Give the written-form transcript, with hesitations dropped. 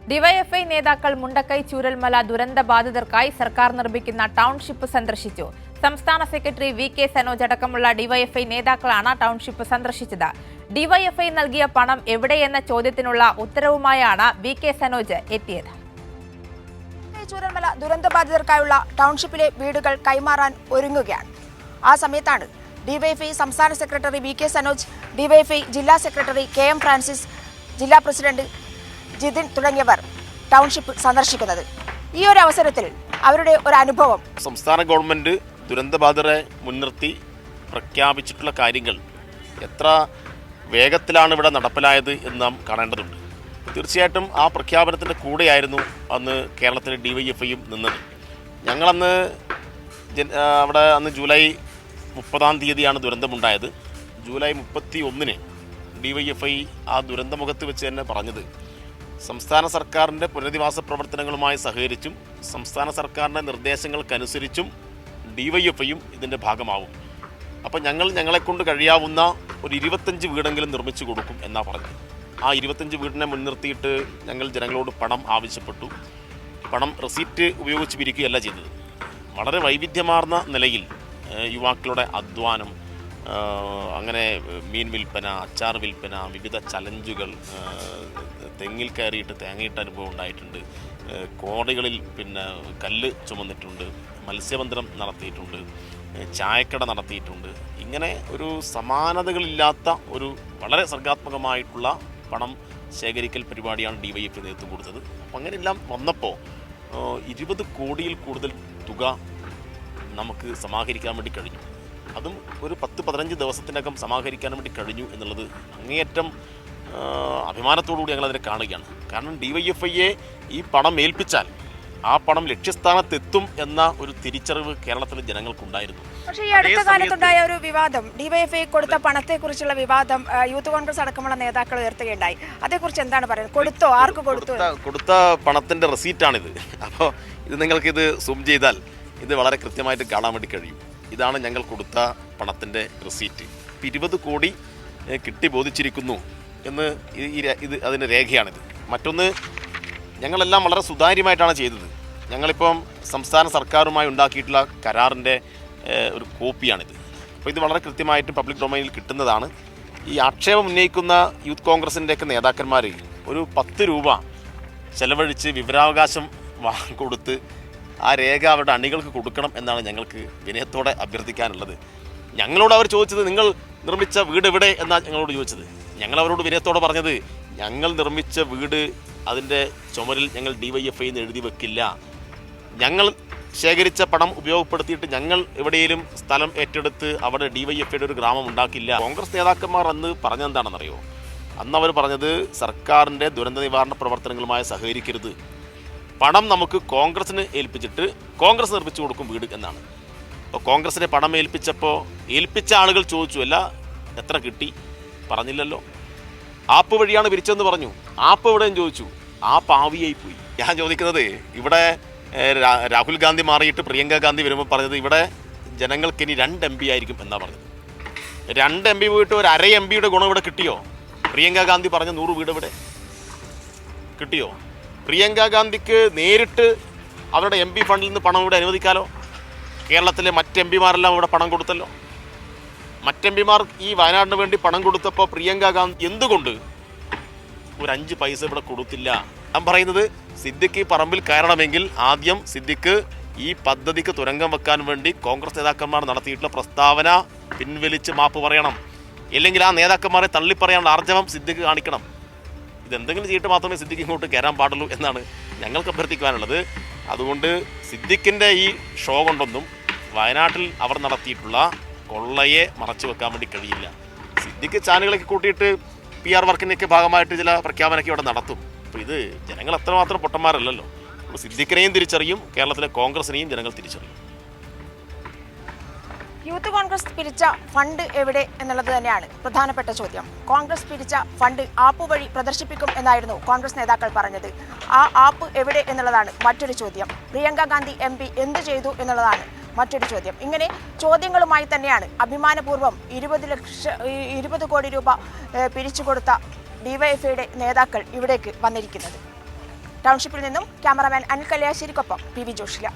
DYFI നേതാക്കൾ മുണ്ടക്കൈ ചൂരൽമല ദുരന്ത ബാധിതർക്കായി സർക്കാർ നിർമ്മിക്കുന്ന ടൗൺഷിപ്പ് സന്ദർശിച്ചു. സംസ്ഥാന സെക്രട്ടറി വി.കെ. സനോജ് അടക്കമുള്ള ഡിവൈഎഫ്ഐ നേതാക്കളാണ് ടൗൺഷിപ്പ് സന്ദർശിച്ചത്. ഡിവൈഎഫ്ഐ നൽകിയ പണം എവിടെയെന്ന ചോദ്യത്തിനുള്ള ഉത്തരവുമായാണ് വി.കെ. സനോജ് എത്തിയത്. ചൂരൽമല ദുരന്തബാധിതർക്കായുള്ള ടൗൺഷിപ്പിലെ വീടുകൾ കൈമാറാൻ ഒരുങ്ങുകയാണ്. ആ സമയത്താണ് ഡിവൈഎഫ്ഐ സംസ്ഥാന സെക്രട്ടറി വി.കെ. സനോജ്, ഡിവൈഎഫ്ഐ ജില്ലാ സെക്രട്ടറി കെ.എം. ഫ്രാൻസിസ്, ജില്ലാ പ്രസിഡന്റ് ജിതിൻ തുടങ്ങിയവർ ടൗൺഷിപ്പ് സന്ദർശിക്കുന്നത്. ഈ ഒരു അവസരത്തിൽ അവരുടെ ഒരു അനുഭവം. സംസ്ഥാന ഗവൺമെന്റ് ദുരന്തബാധിതരെ മുൻനിർത്തി പ്രഖ്യാപിച്ചിട്ടുള്ള കാര്യങ്ങൾ എത്ര വേഗത്തിലാണ് ഇവിടെ നടപ്പിലായത് എന്ന് നാം കാണേണ്ടതുണ്ട്. തീർച്ചയായിട്ടും ആ പ്രഖ്യാപനത്തിൻ്റെ കൂടെയായിരുന്നു അന്ന് കേരളത്തിലെ ഡിവൈഎഫ്ഐയും നിന്നത്. ഞങ്ങളന്ന് അന്ന് ജൂലൈ 30 ദുരന്തമുണ്ടായത്. ജൂലൈ 31 ഡിവൈഎഫ്ഐ ആ ദുരന്തമുഖത്ത് വെച്ച് തന്നെ പറഞ്ഞത് സംസ്ഥാന സർക്കാരിൻ്റെ പുനരധിവാസ പ്രവർത്തനങ്ങളുമായി സഹകരിച്ചും സംസ്ഥാന സർക്കാരിൻ്റെ നിർദ്ദേശങ്ങൾക്കനുസരിച്ചും ഡിവൈഎഫ്ഐയും ഇതിൻ്റെ ഭാഗമാവും. അപ്പോൾ ഞങ്ങളെക്കൊണ്ട് കഴിയാവുന്ന ഒരു 25 വീടെങ്കിലും നിർമ്മിച്ചു കൊടുക്കും എന്നാണ് പറഞ്ഞത്. ആ 25 വീടിനെ മുൻനിർത്തിയിട്ട് ഞങ്ങൾ ജനങ്ങളോട് പണം ആവശ്യപ്പെട്ടു. പണം റെസീപ്റ്റ് ഉപയോഗിച്ച് പിരിക്കുകയല്ല ചെയ്തത്. വളരെ വൈവിധ്യമാർന്ന നിലയിൽ യുവാക്കളുടെ അധ്വാനം, അങ്ങനെ മീൻ വിൽപ്പന, അച്ചാർ വിൽപ്പന, വിവിധ ചലഞ്ചുകൾ, തെങ്ങിൽ കയറിയിട്ട് തേങ്ങയിട്ട അനുഭവം ഉണ്ടായിട്ടുണ്ട്, കോടകളിൽ കല്ല് ചുമന്നിട്ടുണ്ട്, മത്സ്യബന്ധനം നടത്തിയിട്ടുണ്ട്, ചായക്കട നടത്തിയിട്ടുണ്ട്. ഇങ്ങനെ ഒരു സമാനതകളില്ലാത്ത ഒരു വളരെ സർഗാത്മകമായിട്ടുള്ള പണം ശേഖരിക്കൽ പരിപാടിയാണ് ഡിവൈഎഫ്ഐ നേതൃത്വം കൊടുത്തത്. അപ്പം അങ്ങനെയെല്ലാം വന്നപ്പോൾ 20 കോടിയിൽ കൂടുതൽ തുക നമുക്ക് സമാഹരിക്കാൻ വേണ്ടി കഴിഞ്ഞു. അതും ഒരു 10-15 ദിവസത്തിനകം സമാഹരിക്കാൻ വേണ്ടി കഴിഞ്ഞു എന്നുള്ളത് അങ്ങേയറ്റം അഭിമാനത്തോടുകൂടി ഞങ്ങളതിനെ കാണുകയാണ്. കാരണം ഡിവൈഎഫ്ഐയെ ഈ പണം ഏൽപ്പിച്ചാൽ ആ പണം ലക്ഷ്യസ്ഥാനത്തെത്തും എന്ന ഒരു തിരിച്ചറിവ് കേരളത്തിലെ ജനങ്ങൾക്കുണ്ടായിരുന്നു. പക്ഷേ ഈ അടുത്ത കാലത്തുണ്ടായ ഒരു വിവാദം, ഡിവൈഎഫ്ഐ കൊടുത്ത പണത്തെക്കുറിച്ചുള്ള വിവാദം യൂത്ത് കോൺഗ്രസ് അടക്കമുള്ള നേതാക്കൾ ഉയർത്തുകയുണ്ടായി. അതേക്കുറിച്ച് എന്താണ് പറയുന്നത്? കൊടുത്തോ? ആർക്ക് കൊടുത്തു? കൊടുത്ത പണത്തിന്റെ റെസീറ്റാണിത്. അപ്പോൾ ഇത് നിങ്ങൾക്കിത് സൂം ചെയ്താൽ ഇത് വളരെ കൃത്യമായിട്ട് കാണാൻ വേണ്ടി കഴിയും. ഇതാണ് ഞങ്ങൾ കൊടുത്ത പണത്തിൻ്റെ റെസീറ്റ്. 20 കോടി കിട്ടി ബോധിച്ചിരിക്കുന്നു എന്ന് ഇത് അതിൻ്റെ രേഖയാണിത്. മറ്റൊന്ന്, ഞങ്ങളെല്ലാം വളരെ സുതാര്യമായിട്ടാണ് ചെയ്തത്. ഞങ്ങളിപ്പം സംസ്ഥാന സർക്കാരുമായി ഉണ്ടാക്കിയിട്ടുള്ള കരാറിൻ്റെ ഒരു കോപ്പിയാണിത്. അപ്പോൾ ഇത് വളരെ കൃത്യമായിട്ട് പബ്ലിക് ഡൊമൈനിൽ കിട്ടുന്നതാണ്. ഈ ആക്ഷേപം ഉന്നയിക്കുന്ന യൂത്ത് കോൺഗ്രസിൻ്റെയൊക്കെ നേതാക്കന്മാർ ഒരു 10 രൂപ ചെലവഴിച്ച് വിവരാവകാശം കൊടുത്ത് ആ രേഖ അവരുടെ അണികൾക്ക് കൊടുക്കണം എന്നാണ് ഞങ്ങൾക്ക് വിനയത്തോടെ അഭ്യർത്ഥിക്കാനുള്ളത്. ഞങ്ങളോട് അവർ ചോദിച്ചത് നിങ്ങൾ നിർമ്മിച്ച വീട് എവിടെ എന്നാണ് ഞങ്ങളോട് ചോദിച്ചത്. ഞങ്ങൾ അവരോട് വിനയത്തോടെ പറഞ്ഞത് ഞങ്ങൾ നിർമ്മിച്ച വീട് അതിൻ്റെ ചുമരിൽ ഞങ്ങൾ ഡിവൈഎഫ്ഐ എന്ന് എഴുതി വെക്കില്ല. ഞങ്ങൾ ശേഖരിച്ച പണം ഉപയോഗപ്പെടുത്തിയിട്ട് ഞങ്ങൾ എവിടെയെങ്കിലും സ്ഥലം ഏറ്റെടുത്ത് അവിടെ ഡിവൈഎഫ്ഐയുടെ ഒരു ഗ്രാമം ഉണ്ടാക്കില്ല. കോൺഗ്രസ് നേതാക്കന്മാർ അന്ന് പറഞ്ഞെന്താണെന്നറിയോ? അന്ന് അവർ പറഞ്ഞത് സർക്കാരിൻ്റെ ദുരന്ത നിവാരണ പ്രവർത്തനങ്ങളുമായി സഹകരിക്കരുത്, പണം നമുക്ക് കോൺഗ്രസിന് ഏൽപ്പിച്ചിട്ട് കോൺഗ്രസ് നിർമ്മിച്ചു കൊടുക്കും വീട് എന്നാണ്. അപ്പോൾ കോൺഗ്രസിനെ പണം ഏൽപ്പിച്ച ആളുകൾ ചോദിച്ചു, അല്ല എത്ര കിട്ടി? പറഞ്ഞില്ലല്ലോ. ആപ്പ് വഴിയാണ് പിരിച്ചതെന്ന് പറഞ്ഞു. ആപ്പ് എവിടെയും ചോദിച്ചു. ആപ്പ് ആവിയായി പോയി. ഞാൻ ചോദിക്കുന്നത്, ഇവിടെ രാഹുൽ ഗാന്ധി മാറിയിട്ട് പ്രിയങ്ക ഗാന്ധി വരുമ്പോൾ പറഞ്ഞത് ഇവിടെ ജനങ്ങൾക്ക് ഇനി 2 MP ആയിരിക്കും എന്നാണ് പറഞ്ഞത്. 2 MP പോയിട്ട് ഒരു അര MPയുടെ ഗുണം ഇവിടെ കിട്ടിയോ? പ്രിയങ്ക ഗാന്ധി പറഞ്ഞ 100 വീട് ഇവിടെ കിട്ടിയോ? പ്രിയങ്ക ഗാന്ധിക്ക് നേരിട്ട് അവരുടെ MP ഫണ്ടിൽ നിന്ന് പണം ഇവിടെ അനുവദിക്കാലോ. കേരളത്തിലെ മറ്റ് MPമാരെല്ലാം ഇവിടെ പണം കൊടുത്തല്ലോ. മറ്റ് MPമാർ ഈ വയനാടിന് വേണ്ടി പണം കൊടുത്തപ്പോൾ പ്രിയങ്ക ഗാന്ധി എന്തുകൊണ്ട് ഒരു 5 പൈസ ഇവിടെ കൊടുത്തില്ല? ഞാൻ പറയുന്നത്, സിദ്ദിഖ് പറമ്പിൽ കയറണമെങ്കിൽ ആദ്യം സിദ്ദിഖ് ഈ പദ്ധതിക്ക് തുരങ്കം വെക്കാൻ വേണ്ടി കോൺഗ്രസ് നേതാക്കന്മാർ നടത്തിയിട്ടുള്ള പ്രസ്താവന പിൻവലിച്ച് മാപ്പ് പറയണം. ഇല്ലെങ്കിൽ ആ നേതാക്കന്മാരെ തള്ളിപ്പറയാനുള്ള ആർജവം സിദ്ദിഖ് കാണിക്കണം. ഇതെന്തെങ്കിലും ചെയ്തിട്ട് മാത്രമേ സിദ്ദിഖ് ഇങ്ങോട്ട് കയറാൻ പാടുള്ളൂ എന്നാണ് ഞങ്ങൾക്ക് അഭ്യർത്ഥിക്കുവാനുള്ളത്. അതുകൊണ്ട് സിദ്ദിഖിൻ്റെ ഈ ഷോ കൊണ്ടൊന്നും വയനാട്ടിൽ അവർ നടത്തിയിട്ടുള്ള കൊള്ളയെ മറച്ചു വെക്കാൻ വേണ്ടി കഴിയില്ല. സിദ്ദിഖ് ചാനലുകളൊക്കെ കൂട്ടിയിട്ട് PR വർക്കിൻ്റെയൊക്കെ ഭാഗമായിട്ട് ചില പ്രഖ്യാപനമൊക്കെ ഇവിടെ നടത്തും. അപ്പോൾ ഇത് ജനങ്ങൾ അത്രമാത്രം പൊട്ടന്മാരല്ലല്ലോ. അപ്പോൾ സിദ്ദിഖിനെയും തിരിച്ചറിയും, കേരളത്തിലെ കോൺഗ്രസിനെയും ജനങ്ങൾ തിരിച്ചറിയും. യൂത്ത് കോൺഗ്രസ് പിരിച്ച ഫണ്ട് എവിടെ എന്നുള്ളത് തന്നെയാണ് പ്രധാനപ്പെട്ട ചോദ്യം. കോൺഗ്രസ് പിരിച്ച ഫണ്ട് ആപ്പ് വഴി പ്രദർശിപ്പിക്കും എന്നായിരുന്നു കോൺഗ്രസ് നേതാക്കൾ പറഞ്ഞത്. ആ ആപ്പ് എവിടെ എന്നുള്ളതാണ് മറ്റൊരു ചോദ്യം. പ്രിയങ്ക ഗാന്ധി MP എന്ത് ചെയ്തു എന്നുള്ളതാണ് മറ്റൊരു ചോദ്യം. ഇങ്ങനെ ചോദ്യങ്ങളുമായി തന്നെയാണ് അഭിമാനപൂർവ്വം 20 കോടി രൂപ പിരിച്ചുകൊടുത്ത ഡിവൈഎഫ്ഐയുടെ നേതാക്കൾ ഇവിടേക്ക് വന്നിരിക്കുന്നത്. ടൗൺഷിപ്പിൽ നിന്നും ക്യാമറാമാൻ അനിൽ കല്യാശ്ശേരിക്കൊപ്പം PV ജോഷില.